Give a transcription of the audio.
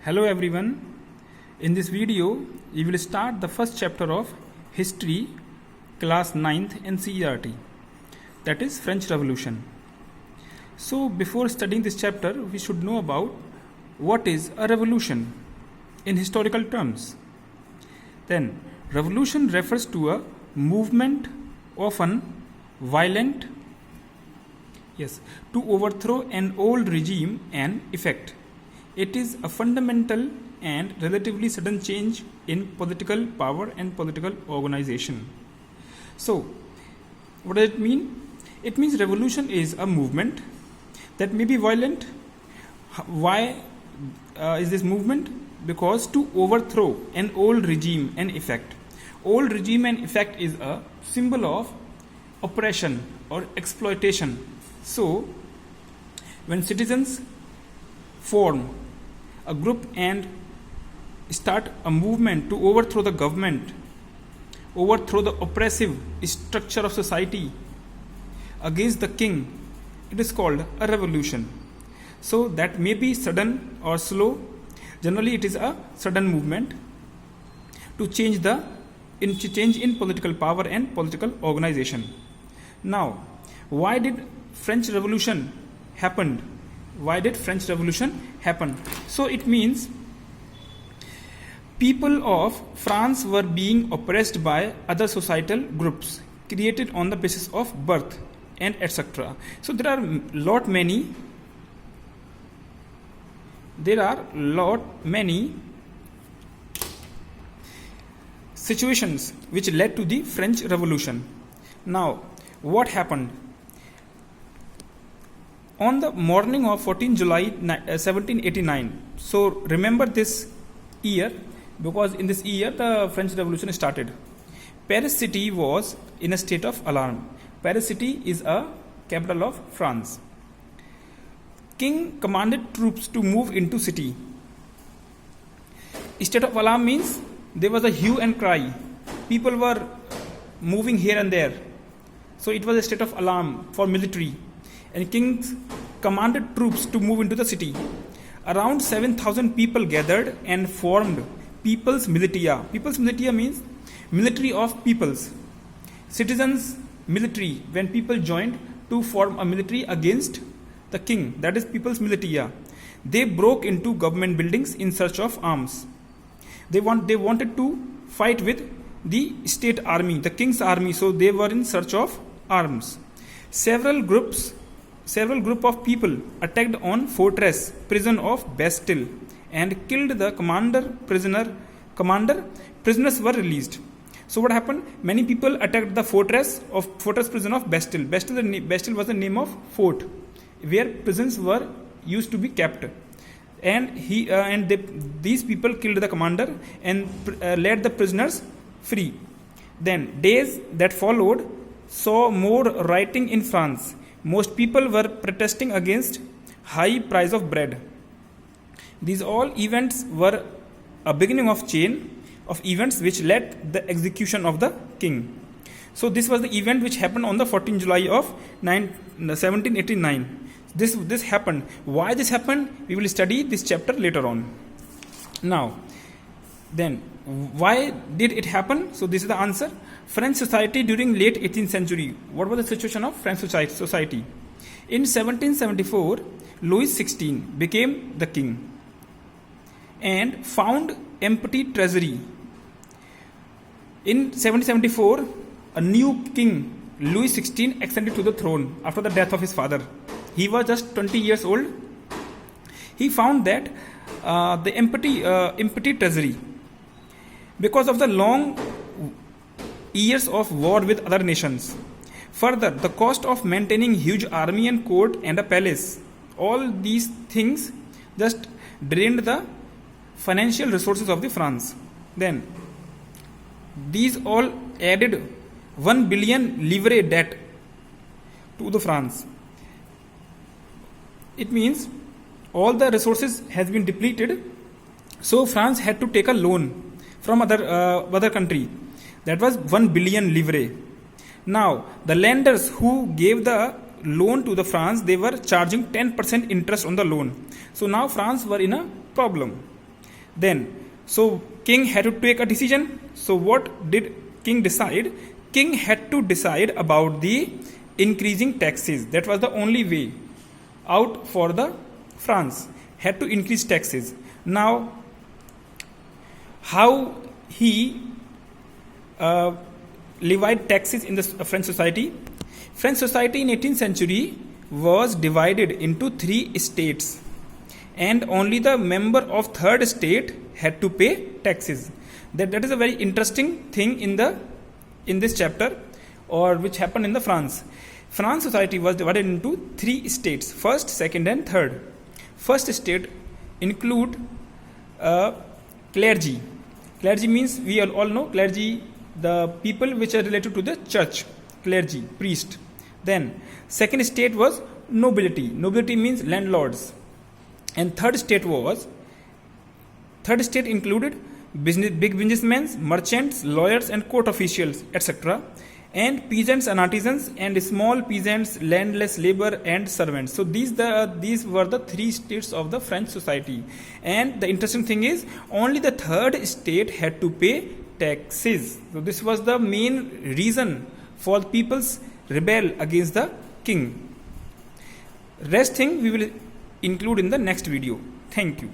Hello everyone. In this video, we will start the first chapter of History, class 9th NCERT, that is French Revolution. So before studying this chapter, we should know about what is a revolution in historical terms. Then, revolution refers to a movement, often violent, to overthrow an old regime and effect. It is a fundamental and relatively sudden change in political power and political organization. So, what does it mean? It means revolution is a movement that may be violent. Why is this movement? Because to overthrow an old regime and effect. Old regime and effect is a symbol of oppression or exploitation. So, when citizens form a group and start a movement to overthrow the government, overthrow the oppressive structure of society against the king, it is called a revolution. So that may be sudden or slow. Generally, it is a sudden movement to change in political power and political organization. Now, why did French Revolution happen? Why did French Revolution happen? So it means people of France were being oppressed by other societal groups created on the basis of birth and etc. So there are many situations which led to the French Revolution. Now, what happened? On the morning of 14 July 1789, so remember this year because in this year the French Revolution started. Paris city was in a state of alarm. Paris city is a capital of France. King commanded troops to move into city. State of alarm means there was a hue and cry. People were moving here and there. So it was a state of alarm for military. And king commanded troops to move into the city. Around 7,000 people gathered and formed People's Militia. People's Militia means military of peoples. Citizens military, when people joined to form a military against the king, that is People's Militia. They broke into government buildings in search of arms. They wanted to fight with the state army, the king's army, so they were in search of arms. Several group of people attacked on fortress prison of Bastille and killed the commander. Prisoners were released. So what happened? Many people attacked the fortress prison of Bastille. Bastille was the name of fort where prisons were used to be kept. And these people killed the commander and let the prisoners free. Then days that followed saw more rioting in France. Most people were protesting against high price of bread. These all events were a beginning of chain of events which led the execution of the king. So this was the event which happened on the 14th July of 1789. This happened. Why this happened? We will study this chapter later on. Now, then, why did it happen? So this is the answer. French society during late 18th century. What was the situation of French society? In 1774, Louis XVI became the king and found empty treasury. In 1774, a new king, Louis XVI, ascended to the throne after the death of his father. He was just 20 years old. He found that the empty treasury, because of the long years of war with other nations. Further, the cost of maintaining huge army and court and a palace, all these things just drained the financial resources of the France. Then, these all added 1 billion livre debt to the France. It means all the resources has been depleted, so France had to take a loan from other country. That was 1 billion livre. Now, the lenders who gave the loan to the France, they were charging 10% interest on the loan. So now France were in a problem. Then, so king had to take a decision. So what did king decide? King had to decide about the increasing taxes. That was the only way out for the France. Had to increase taxes. Now, how he levied taxes in the French society? French society in 18th century was divided into 3 states, and only the member of third state had to pay taxes. That is a very interesting thing in this chapter, or which happened in the France. France society was divided into 3 states: first, second, and third. First state include clergy. Clergy means, we all know clergy, the people which are related to the church, clergy, priest. Then second state was nobility. Nobility means landlords. And third state included big businessmen, merchants, lawyers, and court officials, etc. And peasants and artisans, and small peasants, landless labor, and servants. So these were the 3 states of the French society. And the interesting thing is, only the third state had to pay taxes. So this was the main reason for the people's rebel against the king. Rest thing we will include in the next video. Thank you.